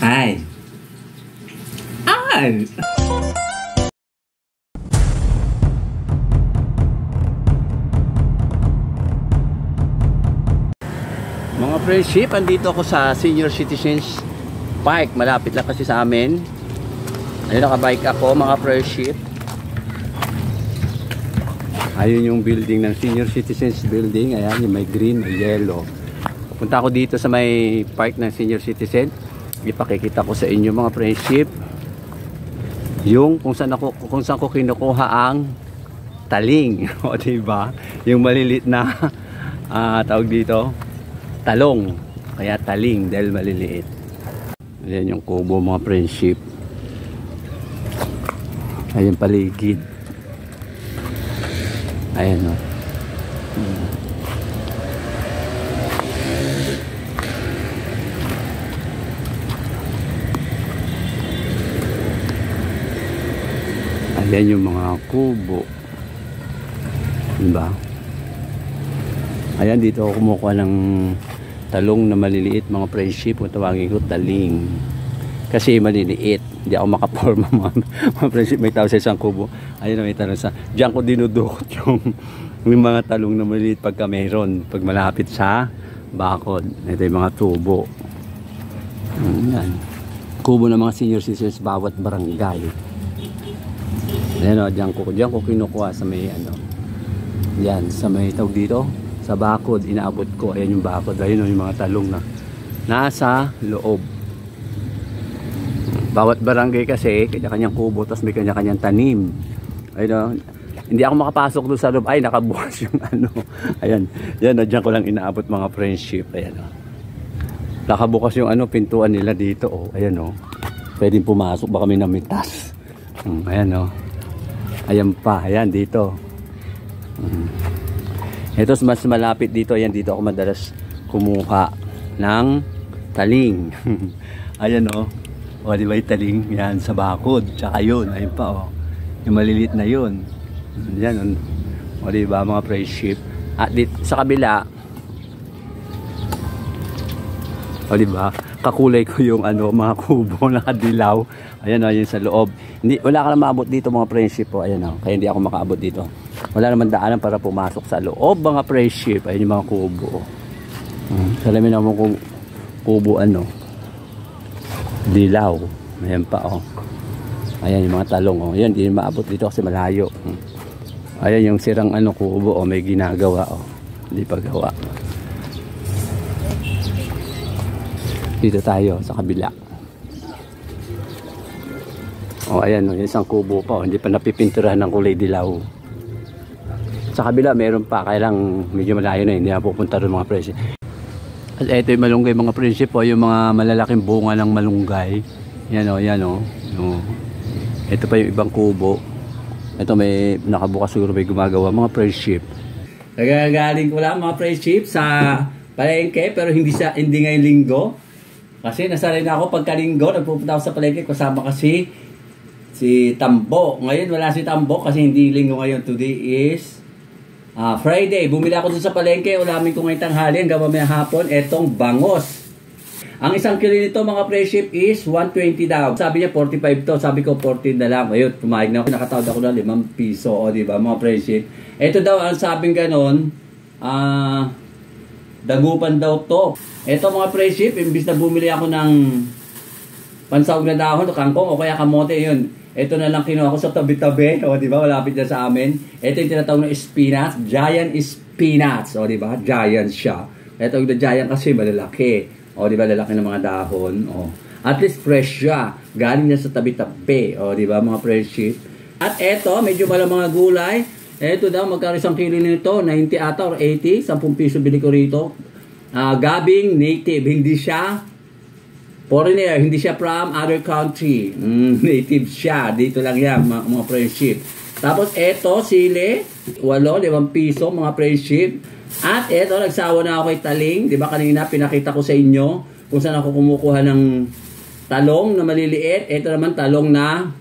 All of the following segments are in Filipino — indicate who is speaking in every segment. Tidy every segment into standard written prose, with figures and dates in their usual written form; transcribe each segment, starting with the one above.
Speaker 1: Ay. Ay. Mga friendship, andito ako sa Senior Citizens Park. Malapit lang kasi sa amin. Ayun, nakabike ako mga friendship. Ayun yung building ng Senior Citizens Building. Ayan, yung may green, may yellow. Punta ako dito sa may park ng Senior Citizen. Ipakikita ko sa inyo mga friendship yung kung saan ko kinukuha ang taling. O diba? Yung malilit na tawag dito talong, kaya taling dahil maliliit. Ayan yung kubo mga friendship. Ayan paligid. Ayan o. Ayan yung mga kubo. Diba? Ayan, dito ako kumukuha ng talong na maliliit mga friendship. Kung tawagin ko taling, kasi maliliit, hindi ako makaporma mga friendship. May tao sa isang kubo. Ayun, may talong sa diyan ko dinudukot yung mga talong na maliliit pagka mayroon, pag malapit sa bakod. Ito yung mga tubo. Ayan, kubo ng mga senior citizens bawat barangay. Ayan o, diyan ko kinukuha sa may yan, sa may tawag dito sa bakod, inaabot ko. Ayan yung bakod. Ayun yung mga talong na nasa loob. Bawat barangay kasi kanya-kanyang kubo, tapos may kanya-kanyang tanim. Ayun, hindi ako makapasok doon sa loob. Ay, nakabukas yung ayan, yan, dyan ko lang inaabot mga friendship. Ayan o, nakabukas yung pintuan nila dito o. Ayan o, pwedeng pumasok, baka may namitas. Ayan o, ayan pa, ayan dito. Ito mas malapit dito. Ayan, dito ako madalas kumuha ng taling. Ayan o. O diba yung taling? Yan sa bakod. Tsaka yun. Ayun pa o. Yung maliliit na yun. Yan o diba mga friendship. At dito sa kabila o diba kakulay ko yung mga kubo nakadilaw. Ayan o, yun sa loob. Wala ka na maabot dito mga friendship o. Ayan o. Kaya hindi ako makaabot dito. Wala naman daanan para pumasok sa loob mga friendship. Ayun yung mga kubo. Salamin ako kung kubo dilaw. Ayan pa o. Ayan yung mga talong o. Ayan, hindi maabot dito kasi malayo. Ayan yung sirang kubo o. May ginagawa o. Hindi pa gawa. Dito tayo sa kabila. O ayan o. Yung isang kubo pa o. Hindi pa napipinturahan ng kulay dilaw. Sa kabila meron pa, kaya lang medyo malayo na, hindi na pupunta rin mga friendship. At ito yung malunggay mga friendship po, yung mga malalaking bunga ng malunggay. Yan o, yan o. Ito pa yung ibang kubo. Ito may nakabukas, siguro may gumagawa mga friendship. Nagagaling ko lang mga friendship sa palengke, pero hindi ngayong linggo. Kasi nasanay na ako pagkalinggo, nagpupunta ako sa palengke, kasama kasi si Tambo. Ngayon wala si Tambo kasi hindi linggo ngayon. Today is Friday. Bumili ako dun sa palengke. Ulamin ko ngayong tanghali hanggang mamaya hapon. Etong bangos. Ang isang kilo nito mga friendship is 120 daw. Sabi niya 45 to. Sabi ko 14 na lang. Ayun, pumayag na ako. Nakatawad ako na 5 piso. O diba mga friendship. Ito daw ang sabing ganon. Dagupan daw to. Ito mga friendship, imbis na bumili ako ng pansawag na dahon, kangkong o kaya kamote, yun. Ito na lang kinuha ko sa tabi-tabi. O, di ba? Malapit na sa amin. Ito yung tinatawag na spinach. Giant spinach. O, di ba? Giant siya. Ito yung giant kasi malalaki. O, di ba? Lalaki ng mga dahon. O. At least fresh siya. Galing niya sa tabi-tabi. O, di ba? Mga friendship. At ito, medyo malang mga gulay. Ito daw, magkano isang kilo nito? 90 ata or 80. 10 piso bili ko rito. Gabing native. Hindi siya foreigner, hindi siya from other country. Native siya. Dito lang yan, mga friendship. Tapos, eto, sili. 8, 5 piso, mga friendship. At eto, nagsawa na ako kay taling. Diba kanina, pinakita ko sa inyo kung saan ako kumukuha ng talong na maliliit. Eto naman, talong na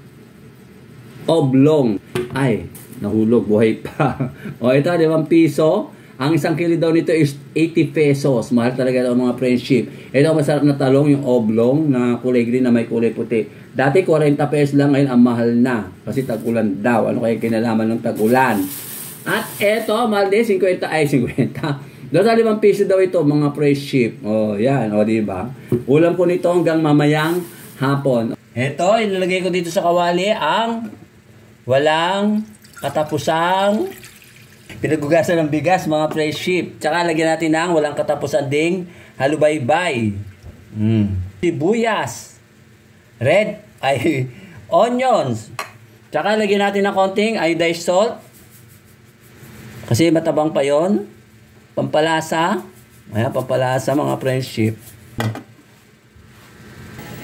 Speaker 1: oblong. Ay, nahulog, buhay pa. O, ito, 5 piso. Ang isang kilo daw nito is 80 pesos. Mahal talaga daw mga friendship. Ito masarap na talong, yung oblong na kulay green na may kulay puti. Dati 40 pesos lang, ngayon ang mahal na. Kasi tag-ulan daw. Ano kaya kinalaman ng tag-ulan? At ito, mahal din, 50. Doon sa 5 piso daw ito, mga friendship. O, yan. O, diba? Ulam ko nito hanggang mamayang hapon. Ito, ilalagay ko dito sa kawali ang walang katapusang pinagugasan ng bigas, mga friendship. Tsaka lagyan natin ng walang katapusan ding halubaybay. Sibuyas. Red ay onions. Tsaka lagyan natin ng konting iodized salt. Kasi matabang pa yon. Pampalasa. Ayan, pampalasa mga friendship.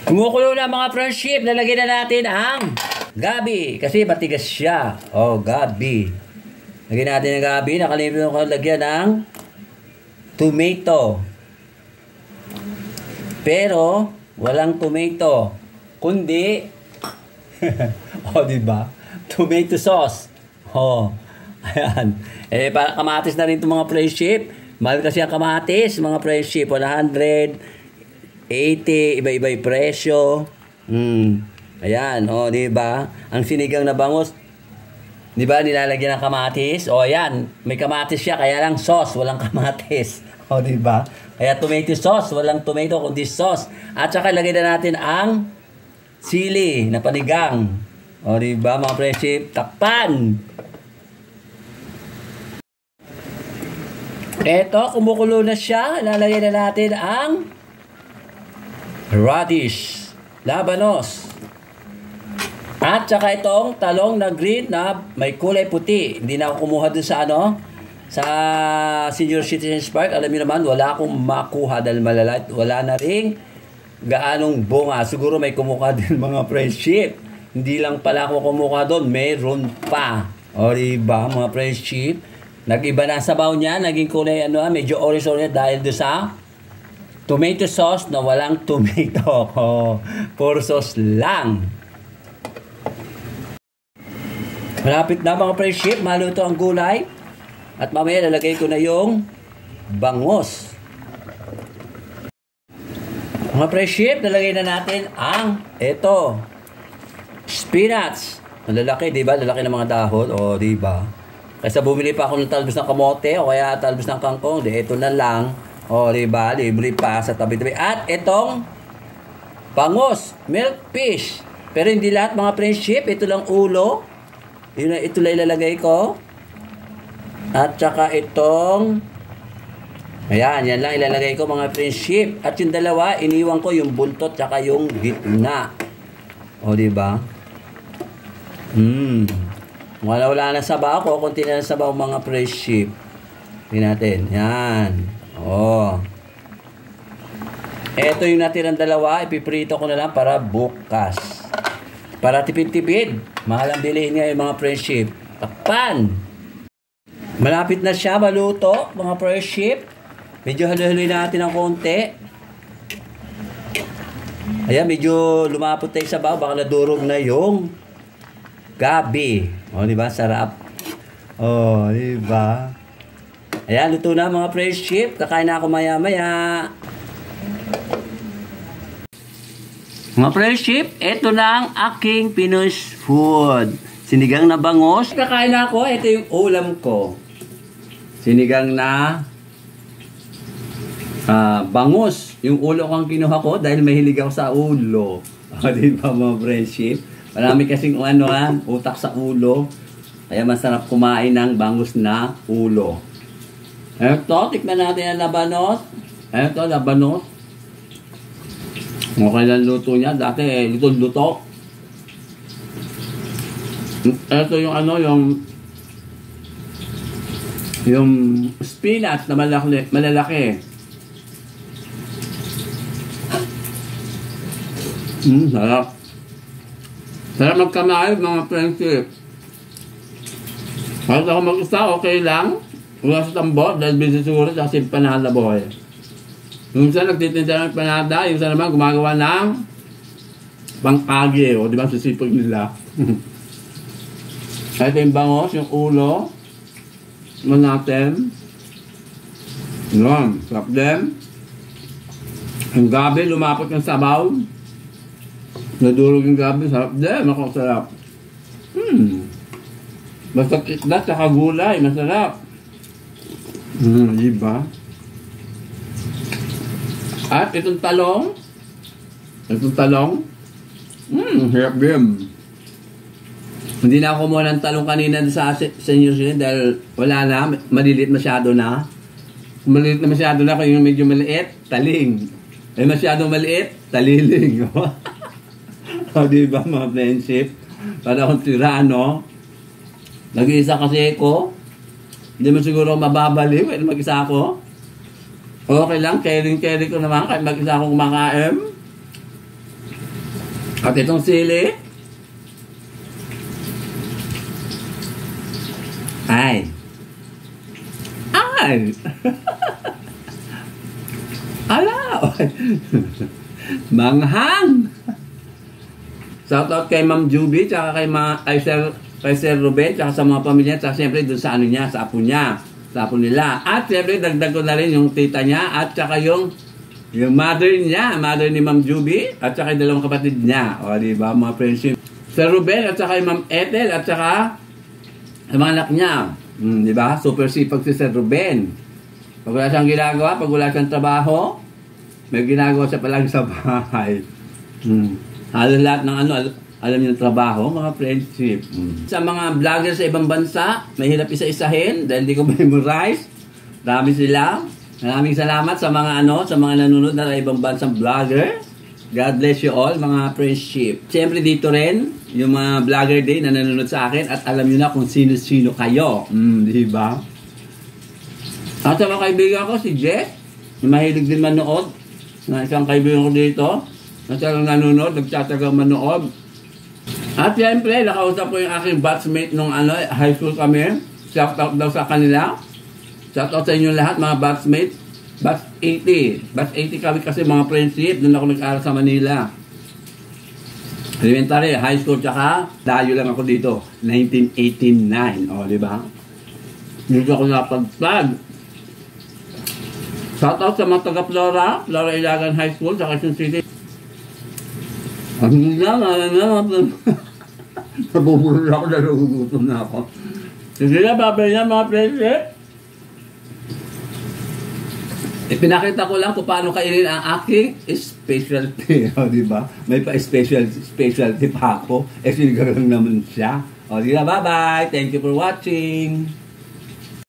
Speaker 1: Kumukulo na mga friendship. Lalagyan na natin ang gabi. Kasi matigas siya. Oh, gabi. Lagyan natin ng gabi. Nakalimutan ko lagyan ng tomato. Pero, walang tomato. Kundi, oh, diba? Tomato sauce. Oh, ayan. Eh, kamatis na rin itong mga friendship. Mahal kasi ang kamatis, mga friendship. 180, iba-iba yung presyo. Ayan, oh, diba? Ang sinigang na bangus, diba, nilalagyan ng kamatis? O, ayan, may kamatis siya, kaya lang sauce, walang kamatis. O, diba? Kaya tomato sauce, walang tomato, kundi sauce. At saka, lagyan na natin ang sili na panigang. O, diba, mga friendship? Takpan! Eto, kumukulo na siya. Lalagyan na natin ang radish, labanos. At saka itong talong na green na may kulay puti. Hindi na ako kumuha dun sa sa Senior Citizens Park. Alam niyo naman, wala akong makuha dahil malalat. Wala na rin gaanong bunga. Siguro may kumuha din mga friendship. Hindi lang pala ako kumuha doon, mayroon pa. O diba mga friendship? Nag-iba na sabaw niya, naging kulay medyo orange dahil doon sa tomato sauce na walang tomato. Puro sauce lang. Malapit na mga friendship, maluto ang gulay. At mamaya lalagay ko na yung bangus. Mga friendship, lalagay na natin ang spinach. Malalaki, di ba? Lalaki ng mga dahon. O, di ba? Kaysa bumili pa ako ng talbos ng kamote o kaya talbos ng kangkong, ito na lang. O, di ba? Libre pa sa tabi-tabi. At itong bangus, milk fish. Pero hindi lahat mga friendship, ito lang ulo. Ito lang ilalagay ko. At saka itong ayan, yan lang ilalagay ko mga friendship. At yung dalawa, iniwan ko yung buntot saka yung gitna. O, diba? Wala na sabaw ko. Kunti na sabaw mga friendship. Tingnan natin. Yan. O. Ito yung natirang dalawa. Ipiprito ko na lang para bukas. Para tipid-tipid. Mahal ang bilihin niya yung mga friendship. Takpan! Malapit na siya maluto, mga friendship. Medyo halo-haloy natin ng konti. Ayan, medyo lumapot tayo sa baw. Baka nadurog na yung gabi. O, diba? Sarap. O, diba? Ayan, luto na mga friendship. Kakain na ako maya-maya. Mga friendship, ito na ang aking Pinoy's food. Sinigang na bangus. Kakain na ako. Ito yung ulam ko. Sinigang na bangus. Yung ulo ko ang kinuha ko dahil mahilig ako sa ulo. O, diba mga friendship? Marami kasing utak sa ulo. Kaya masarap kumain ng bangus na ulo. Ito, tikman natin ang labanos. Ito, labanos. Okay lang luto niya. Dati, luto-luto. Ito yung yung spinach na malalaki. Sarap. Sarap magkamayo mga friendship. Kahit ako mag-isa, okay lang. Wala sa tambo, dahil busy siguro sa panada boy. Yung isa nagtitinda ng panada, yung isa naman gumagawa ng pangkage, o di ba sisipag nila. Ito yung bangos, yung ulo natin. Yun, sarap din. Ang gabi, lumapot ng sabaw. Nadurog yung gabi, sarap din. Ako, sarap. Basta isda, saka gulay, masarap. Diba? At itong talong. Hirap din. Hindi na ako kumuha ng talong kanina sa senior citizen dahil wala na, maliliit masyado na. Maliit na masyado na, kaya yung medyo maliit, taling. Eh masyadong maliit, taliling. O diba mga friendship? Para akong tirano. Nag-iisa kasi ako. Hindi mo siguro mababaliw kahit mag-isa ako. Okay lang, caring ko naman kahit mag-isa akong kumakain. At itong sili. Ay. Ala. Manghang. Shoutout kay Ma'am Juby, tsaka kay Sir Ruben, tsaka sa mga pamilya, tsaka siyempre dun sa ano niya, sa apo niya, sa apo nila. At siyempre dagdag ko na rin yung tita niya, at tsaka yung mother niya, mother ni Ma'am Juby, at tsaka yung dalawang kapatid niya. O, diba, mga friendship. Sir Ruben, at tsaka yung Ma'am Ethel, at tsaka sa mga anak niya. Diba? Super sipag si Sir Ruben. Pag wala siyang ginagawa, pag wala siyang trabaho, may ginagawa siya palagi sa bahay. Halos lahat ng ano, alam niyo ng trabaho, mga friendship. Sa mga vlogger sa ibang bansa, mahirap isa-isahin dahil hindi ko memorize. Dami sila. Maraming salamat sa mga sa mga nanonood na ibang bansang vlogger. God bless you all, mga friendship. Siyempre dito rin, yung mga vlogger din na nanonood sa akin at alam niyo na kung sino-sino kayo. Di ba? At sa mga kaibigan ko, si Jess, mahilig din manood. Na isang kaibigan ko dito, na talagang nanonood, nagtatagang manood. At siyempre, nakausap ko yung aking batchmate nung high school kami. Shout out daw sa kanila. Shout out sa inyo lahat, mga batchmate. Batch 80. Batch 80 kami kasi mga friendship. Doon ako nag-aaral sa Manila. Elementary, high school, tsaka dayo lang ako dito. 1989. O, di ba? Dito ako napagpag. Shout out sa mga taga-Flora. Flora Ilagan High School, sa Quezon City. Nabubulol ako, nagugutom na ako. Sige na, babay na mga friendship. Ipinakita ko lang kung paano kainin ang aking specialty. O, diba? May pa-specialty pa ako. Sinigang lang naman siya. O, diba? Bye-bye. Thank you for watching.